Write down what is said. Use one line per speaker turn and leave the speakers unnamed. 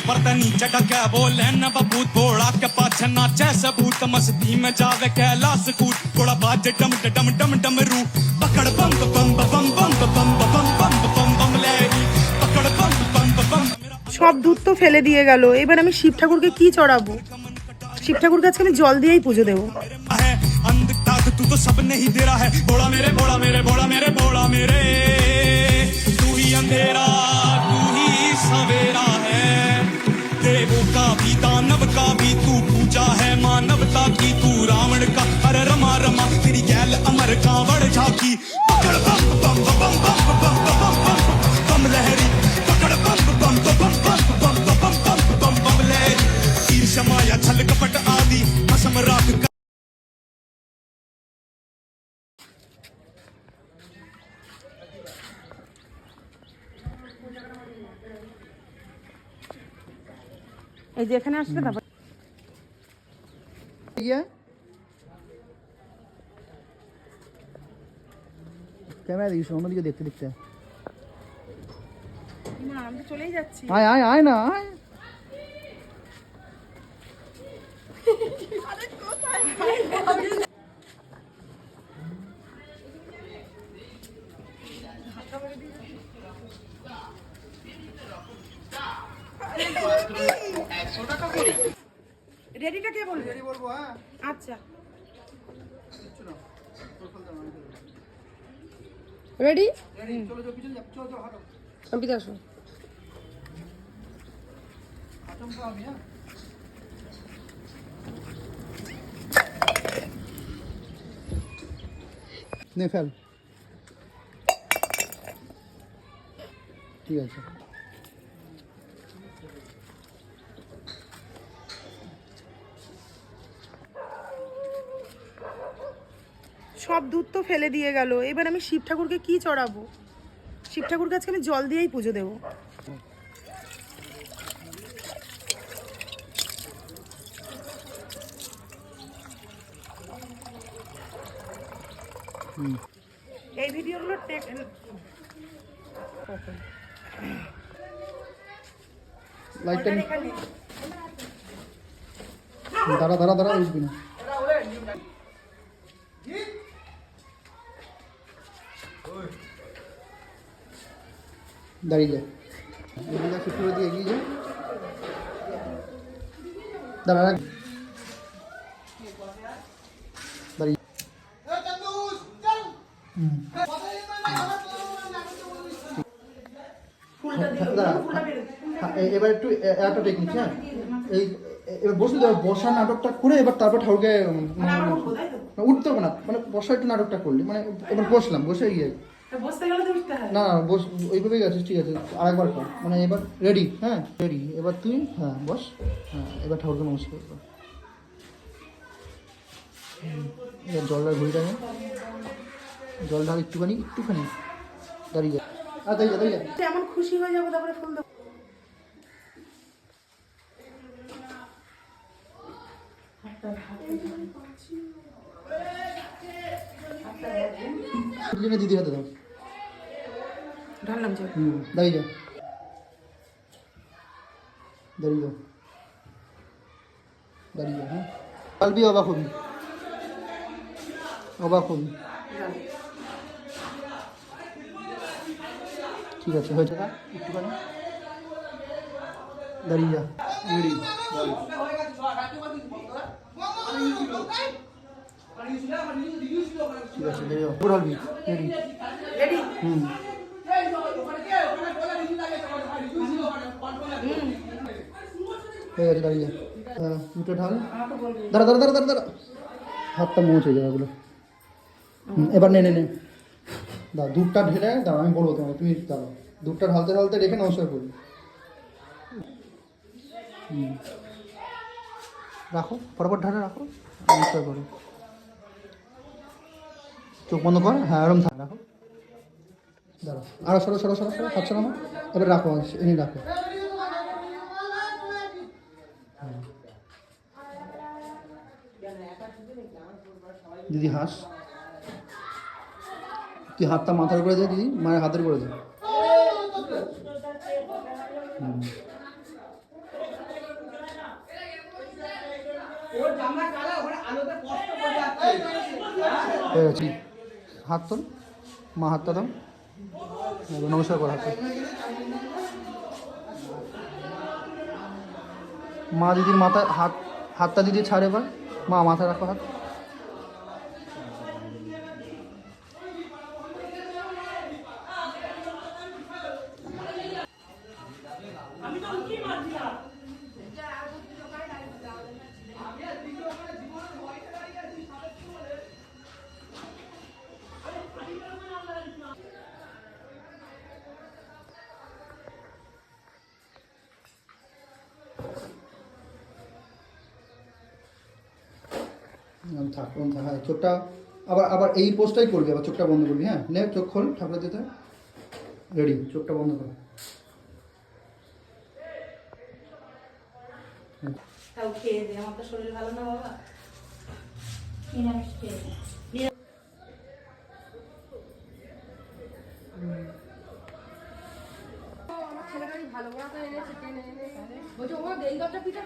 बर्तनी चटा क्या बोले न बबूत बोड़ा के पाछ नाचे सबूत मस्ती में जावे कैलाश कूट थोड़ा बाज डम डम डम डम रू पकड़ बम बम बम बम बम बम बम बम बम लहरी पकड़ बम बम बम।
সব দুধ তো ফেলে দিয়ে গেল, এবার আমি শিব ঠাকুরকে কি চড়াবো? শিব ঠাকুরকে আজকে আমি জল দিয়েই পুজো দেবো।
तू तो सब नहीं दे रहा है बोला मेरे बोला मेरे बोला मेरे बोला मेरे तू ही अंधेरा तू ही सवेरा है देवों का भी दानव का भी तू पूजा है मानवता की तू रावण का अरे रमा रमा तेरी गैल अमर कांवड़ झाकी पकड़ बम बम बम बम बम बम बम बम लहरी पकड़ बम बम बम बम बम बम बम बम बम लहरी तीर शमाया छल कपट आदि भस्म राख
এই যে এখানে আসলে তারপর
ক্যামেরা দিস অন্যদিকে দেখতে দেখতে
না আমি তো চলেই যাচ্ছি।
আয় আয় আয় না আয়
রেডিটা কে বলবে?
রেডি বলবো হ্যাঁ
আচ্ছা
রেডি
রেডি চলো চলো পিছনে যাও চলো চলো হাঁটো
আমি পিতা আসো
আচমকা আমি হ্যাঁ নে ফেল ঠিক আছে
সব দুধ তো ফেলে দিয়ে গেল, এবার আমি শিব ঠাকুরকে কি চড়াবো? শিব ঠাকুরকে আজকে আমি জল দিয়েই পুজো দেবো। এই ভিডিওগুলো
লাইটটা দাঁড়া দাঁড়া দাঁড়া উঠবি না দাঁড়িয়ে যা এদিকে একটু দিয়ে এগিয়ে যা দাঁড়া রাখ দাঁড়িয়ে এবার একটু একটা টেকনিক হ্যাঁ এই এবার বসে দেওয়া বসা নাটকটা করে এবার তারপর ঠাকুরকে উঠতে হবে না মানে বসা একটু নাটকটা করলি মানে এবার বসলাম বসে গিয়ে না বস ওইভাবেই গেছিস ঠিক আছে আরেকবার কর মানে এবার রেডি হ্যাঁ রেডি এবার তুই হ্যাঁ বস হ্যাঁ এবার ঠাকুরকে নমস্কার কর এবার জলটা ঘুরিটা নে জল ঢাল একটুখানি দাঁড়িয়ে যা আর দাঁড়িয়ে যা
এমন খুশি হয়ে যাবো তারপরে ফুল দেবো।
দিদি হাতে দাও
ঢাললাম যে
দাঁড়িয়ে যা দাঁড়িয়ে যাও দাঁড়িয়ে যা হ্যাঁ কালবি অবাক হবি ঠিক আছে হয়েছে না একটুখানি দাঁড়িয়ে যা রেডি ঠিক আছে রেডি ঢালবি রেডি হুম হয়ে গেছে দাঁড়িয়ে হ্যাঁ দুটো ঢাল দাঁড়া দাঁড়া দাঁড়া দাঁড়া হাতটা মোচ হয়ে যাবে ওগুলো এবার নে দাও দুধটা ঢেলে দাও আমি বলবো তোমাকে তুমি দাও দুধটা ঢালতে ঢালতে রেখে নমস্কার করবি রাখো ফটাফট ঢালে রাখো নমস্কার করো চোখ বন্ধ কর হ্যাঁ আরাম থাক রাখো দাঁড়াও আরো সরো সরো সরো সরো খাচ্ছ না এবার রাখো এনে রাখো দিদি হাস তুই হাতটা মাথার করে দে দিদি মায়ের হাতের করে দে হয়ে গেছে। হাত তোল, মা হাতটা দাও, এবার নমস্কার কর হাতে। মা দিদির মাথায় হাতটা দিদি ছাড়, এবার মা মাথায় রাখো হাত। থাক, হ্যাঁ চোখটা আবার আবার এই পোস্টটাই করবি, আবার চোখটা বন্ধ করবি। হ্যাঁ নে, চোখ খোল, ঠাকুরের দিতে রেডি, চোখটা বন্ধ কর।
তাও খেয়ে দে, আমার তো শরীর ভালো না বাবা।
আমার ছেলেটা ভালো বড় এনেছে, বলছে ও এই দরজা পিঠা